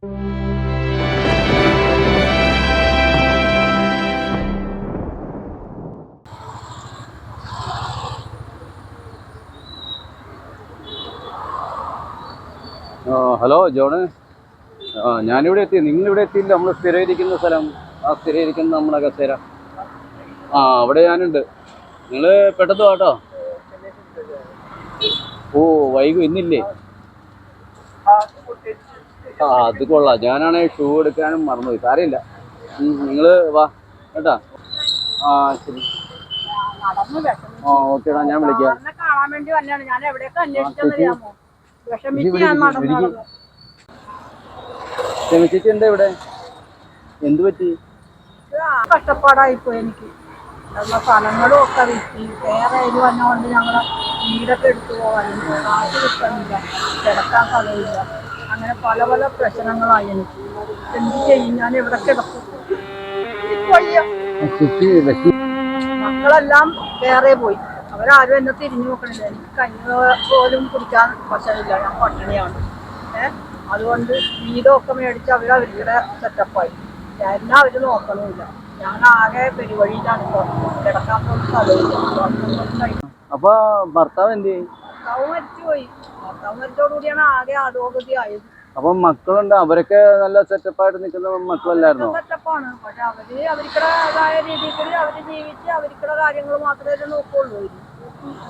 Hello John, ഞാനിവിടെ എത്തി. നിങ്ങളിവിടെ എത്തിയില്ല. നമ്മൾ സ്ഥിരയിരിക്കുന്ന സ്ഥലം, ആ സ്ഥിരയിരിക്കുന്ന നമ്മളെ കസേര, അവിടെ ഞാനുണ്ട്. നിങ്ങൾ പെട്ടെന്ന് വാട്ടോ. ഓ, വൈകും ഇന്നില്ലേ? അത് കൊള്ളാം. ഞാനാണെങ്കിൽ ഷൂ എടുക്കാനും മറന്നുപോയി. സാരമില്ല, നിങ്ങൾ വാ കേട്ടാ. ശരി. ഓക്കേടാ, ഞാൻ വിളിക്കാം. ക്ഷമിച്ചിട്ട് എന്താ ഇവിടെ? എന്ത് പറ്റി? കഷ്ടപ്പാടായിപ്പോയി എനിക്ക്. സ്ഥലങ്ങളും ഒക്കെ വിറ്റ് വേറെ ഇത് വന്നുകൊണ്ട് ഞങ്ങൾ വീടൊക്കെ എടുത്തു പോകാനുണ്ട്. കാശ് കിട്ടുന്നില്ല, കിടക്കാൻ സ്ഥലമില്ല. അങ്ങനെ പല പല പ്രശ്നങ്ങളായി എനിക്ക്. എന്ത് ചെയ്യും? ഞാൻ എവിടെ കിടക്കും? മക്കളെല്ലാം വേറെ പോയി. അവരാരും എന്നെ തിരിഞ്ഞു നോക്കണില്ല. എനിക്ക് കഞ്ഞി പോലും കുടിക്കാൻ വശമില്ല. ഞാൻ പട്ടിണിയാണ്. അതുകൊണ്ട് വീടൊക്കെ മേടിച്ച് അവരുടെ സെറ്റപ്പായി. എന്നെ അവർ നോക്കണമില്ല. ഞാൻ ആകെ പെരുവഴിയിലാണ്. കിടക്കാൻ പോലും സ്ഥലമില്ല. അപ്പൊ ഭർത്താവ് എന്ത് ചെയ്യും? ഭർത്താവ് മരിച്ചുപോയി. ഭർത്താവ് മരിച്ചോടുകൂടിയാണ് ആകെ അധോഗതി ആയത്. അപ്പൊ മക്കളുണ്ട്, അവരൊക്കെ നല്ല സെറ്റപ്പായിട്ട് നിൽക്കുന്ന മക്കളല്ലായിരുന്നോ? സെറ്റപ്പാണ്. പക്ഷെ അവർക്കടേതായ രീതിയിൽ അവര് ജീവിച്ച് അവർക്കുടെ കാര്യങ്ങൾ മാത്രമേ നോക്കുള്ളൂ.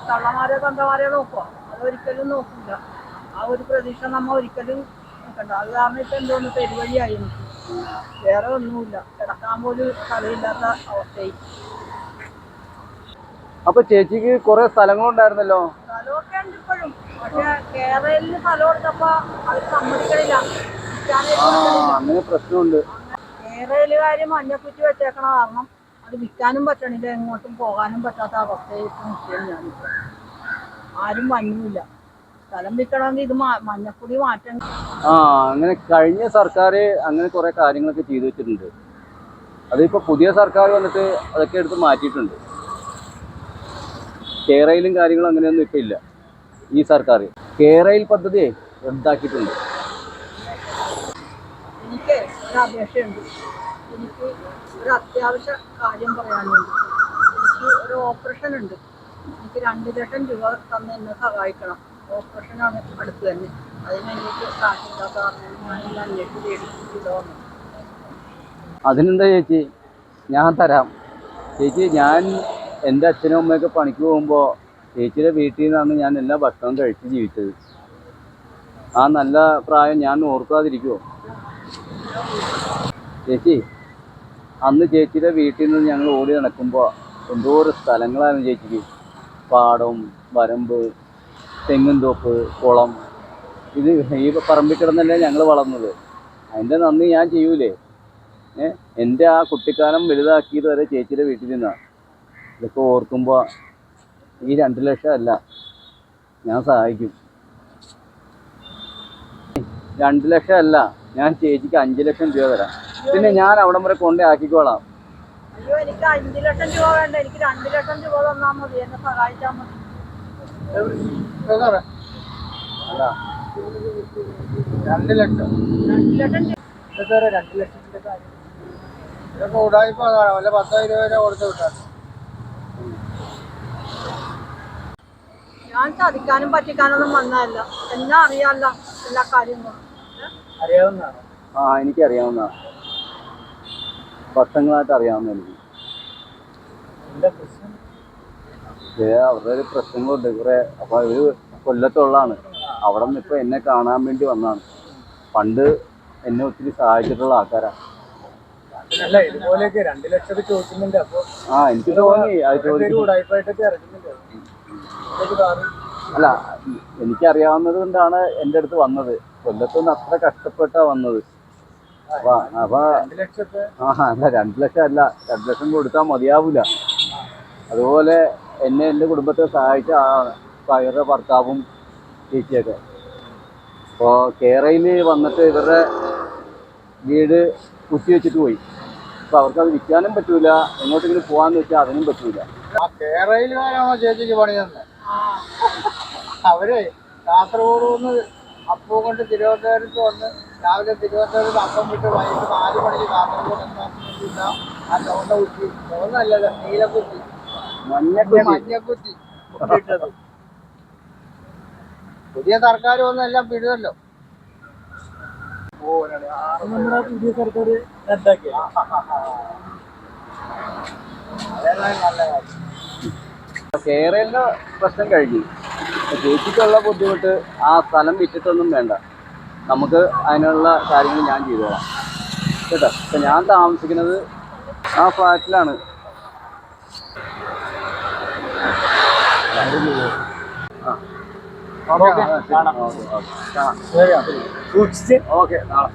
തള്ളമാരെ തന്തമാരെ നോക്കുക അതൊരിക്കലും നോക്കില്ല. ആ ഒരു പ്രതീക്ഷ നമ്മ ഒരിക്കലും നോക്കണ്ട. അത് കാരണം ഇപ്പൊ എന്തോന്ന് പെരുവഴിയായി. വേറെ ഒന്നുമില്ല, കിടക്കാൻ പോലും സ്ഥലമില്ലാത്ത അവസ്ഥയായി. അപ്പൊ ചേച്ചിക്ക് കുറെ സ്ഥലങ്ങളുണ്ടായിരുന്നല്ലോ? സ്ഥലമൊക്കെ ഉണ്ട് ഇപ്പോഴും. പക്ഷെ കേരളയിൽ സ്ഥലം കൊടുത്തപ്പോ അവർ സമ്മതിക്കണില്ല. അങ്ങനെ പ്രശ്നമുണ്ട്. കേരളക്കാര് മഞ്ഞക്കുറ്റി വെച്ചേക്കണ കാരണം അത് വിൽക്കാനും പറ്റണില്ല, എങ്ങോട്ടും പോകാനും പറ്റാത്ത അവസ്ഥയിൽ നിൽക്കുകയാണ് ഞാനിപ്പോൾ. ആരും വന്നുമില്ല. സ്ഥലം വിൽക്കണമെങ്കിൽ ഇത് മഞ്ഞക്കുടി മാറ്റണം. അങ്ങനെ കഴിഞ്ഞ സർക്കാർ അങ്ങനെ കുറെ കാര്യങ്ങളൊക്കെ ചെയ്തു വെച്ചിട്ടുണ്ട്. അതിപ്പോ പുതിയ സർക്കാർ വന്നിട്ട് അതൊക്കെ എടുത്ത് മാറ്റിയിട്ടുണ്ട്. കേരളയിലും കാര്യങ്ങളും അങ്ങനെയൊന്നും ഇപ്പൊ ഇല്ല. ഈ സർക്കാർ കേരള പദ്ധതി റദ്ദാക്കിയിട്ടുണ്ട്. എനിക്ക് ഒരു അപേക്ഷയുണ്ട്. എനിക്ക് ഒരു അത്യാവശ്യ കാര്യം പറയാനുണ്ട്. എനിക്ക് ഒരു ഓപ്പറേഷൻ ഉണ്ട്. എനിക്ക് 2 ലക്ഷം രൂപ തന്ന് എന്നെ സഹായിക്കണം. ഓപ്പറേഷനാണ് അടുത്ത് തന്നെ. അതിന് എനിക്ക് കാശില്ലാത്ത ഞാനെല്ലാം അന്വേഷിച്ച് മേടിച്ചിട്ടോ. അതിനെന്താ ചേച്ചി, ഞാൻ തരാം. ചേച്ചി, ഞാൻ എൻ്റെ അച്ഛനും അമ്മയൊക്കെ പണിക്ക് പോകുമ്പോൾ ചേച്ചിയുടെ വീട്ടിൽ നിന്നാണ് ഞാൻ എല്ലാ ഭക്ഷണവും കഴിച്ച് ജീവിച്ചത്. ആ നല്ല പ്രായം ഞാൻ ഓർക്കാതിരിക്കുമോ? ചേച്ചി, അന്ന് ചേച്ചിയുടെ വീട്ടിൽ നിന്ന് ഞങ്ങൾ ഓടി നടക്കുമ്പോൾ എന്തോരം സ്ഥലങ്ങളായിരുന്നു ചേച്ചിക്ക്. പാടം, വരമ്പ്, തെങ്ങുംതോപ്പ്, കുളം. ഇത് ഈ പറമ്പിൽ കിടന്നല്ലേ ഞങ്ങൾ വളർന്നത്. അതിൻ്റെ നന്ദി ഞാൻ ചെയ്യൂലേ? എൻ്റെ ആ കുട്ടിക്കാലം വലുതാക്കിയത് വരെ ചേച്ചിയുടെ വീട്ടിൽ നിന്നാണ്. ഇതൊക്കെ ഓർക്കുമ്പോൾ ഈ 2 ലക്ഷം അല്ല, ഞാൻ സഹായിക്കും. 2 ലക്ഷം അല്ല, ഞാൻ ചേച്ചിക്ക് 5 ലക്ഷം രൂപ തരാം. പിന്നെ ഞാൻ അവിടം വരെ കൊണ്ടേ ആക്കിക്കോളാം. അയ്യോ, എനിക്ക് 5 ലക്ഷം രൂപ വേണ്ട. എനിക്ക് 2 ലക്ഷം രൂപ തന്നാൽ മതി. എന്നെ സഹായിച്ചാൽ മതി. 2 ലക്ഷം 2 ലക്ഷത്തിന്റെ കാര്യം ഇതൊക്കെ ഉടായിപ്പാണ്. വല്ല 10-20 രൂപ കൊടുത്തു വിട്ടാൽ ഞാൻ ചതിക്കാനും പറ്റിക്കാനൊന്നും വന്നതല്ല. എന്നെ അറിയാമല്ല എല്ലാ കാര്യങ്ങളും. അറിയാവുന്നതാണോ? എനിക്കറിയാവുന്നതാണ്. വർഷങ്ങളായിട്ട് അറിയാവുന്ന എനിക്ക്. അവരുടെ ഒരു പ്രശ്നങ്ങളുണ്ട് കുറെ. അപ്പോൾ ഇവർ കൊല്ലത്തുള്ളതാണ്. അവിടെ നിന്ന് ഇപ്പോൾ എന്നെ കാണാൻ വേണ്ടി വന്നതാണ്. പണ്ട് എന്നെ ഒത്തിരി സഹായിച്ചിട്ടുള്ള ആൾക്കാരാണ്. ഇതുപോലെയൊക്കെ 2 ലക്ഷം ചോദിക്കുന്നുണ്ട്. അപ്പോൾ എനിക്ക് തോന്നി അത് ചോദിക്കും. അല്ല, എനിക്കറിയാവുന്നത് കൊണ്ടാണ് എൻ്റെ അടുത്ത് വന്നത്. കൊല്ലത്തുനിന്ന് അത്ര കഷ്ടപ്പെട്ടാ വന്നത്. അപ്പൊ 2 ലക്ഷം അല്ല, 2 ലക്ഷം കൊടുത്താൽ മതിയാവൂല. അതുപോലെ എന്നെ എൻ്റെ കുടുംബത്തെ സഹായിച്ച അവരുടെ ഭർത്താവും ചേച്ചിയൊക്കെ. അപ്പോൾ കേരളയിൽ വന്നിട്ട് ഇവരുടെ വീട് കുത്തി വെച്ചിട്ട് പോയി. അപ്പോൾ അവർക്കത് വിൽക്കാനും പറ്റൂല, എങ്ങോട്ടെങ്കിലും പോകാമെന്ന് വെച്ചാൽ അതിനും പറ്റൂല. കേരളയിലാണോ ചേച്ചിക്ക് പണി തന്നെ? അവര് കാസർഗോഡ് നിന്ന് അപ്പൂ കൊണ്ട് തിരുവനന്തപുരത്ത് വന്ന് രാവിലെ തിരുവനന്തപുരത്ത് അപ്പം വിട്ട് വൈകിട്ട് 4 മണിക്ക് കാസർഗോഡ് എത്താൻ ആ ചുവന്ന കുറ്റി, ചുവന്നല്ല നീലക്കുറ്റി, മഞ്ഞക്കുറ്റി ഇട്ടത്. പുതിയ സർക്കാർ വന്ന് എല്ലാം പിടുതല്ലോ. നമ്മുടെ പുതിയ സർക്കാർ റദ്ദാക്കി. അതേതായാലും നല്ല കാര്യം. കേരളിന്റെ പ്രശ്നം കഴിഞ്ഞു. ചേച്ചിക്കുള്ള ബുദ്ധിമുട്ട് ആ സ്ഥലം വിറ്റിട്ടൊന്നും വേണ്ട, നമുക്ക് അതിനുള്ള കാര്യങ്ങൾ ഞാൻ ചെയ്തോളാം കേട്ടോ. ഇപ്പം ഞാൻ താമസിക്കുന്നത് ആ ഫ്ലാറ്റിലാണ്. ഓക്കെ, നാളെ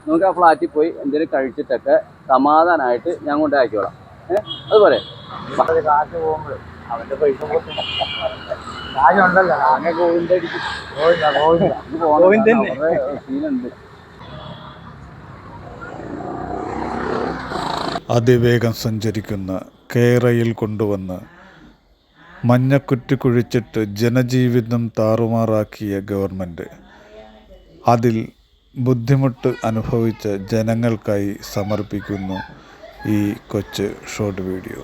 നമുക്ക് ആ ഫ്ലാറ്റിൽ പോയി എന്തെങ്കിലും കഴിച്ചിട്ടൊക്കെ സമാധാനമായിട്ട് ഞാൻ കൊണ്ടാക്കിക്കോളാം. അതുപോലെ കാശ് പോകുമ്പോൾ അവന്റെ പൈസ കാശുണ്ടല്ലോ, ആകെ ഗോവിന്ദ സീനുണ്ട്. അതിവേഗം സഞ്ചരിക്കുന്ന കേരയിൽ കൊണ്ടുവന്ന് മഞ്ഞക്കുറ്റി കുഴിച്ചിട്ട് ജനജീവിതം താറുമാറാക്കിയ ഗവൺമെൻറ് അതിൽ ബുദ്ധിമുട്ട് അനുഭവിച്ച ജനങ്ങൾക്കായി സമർപ്പിക്കുന്നു ഈ കൊച്ചു ഷോർട്ട് വീഡിയോ.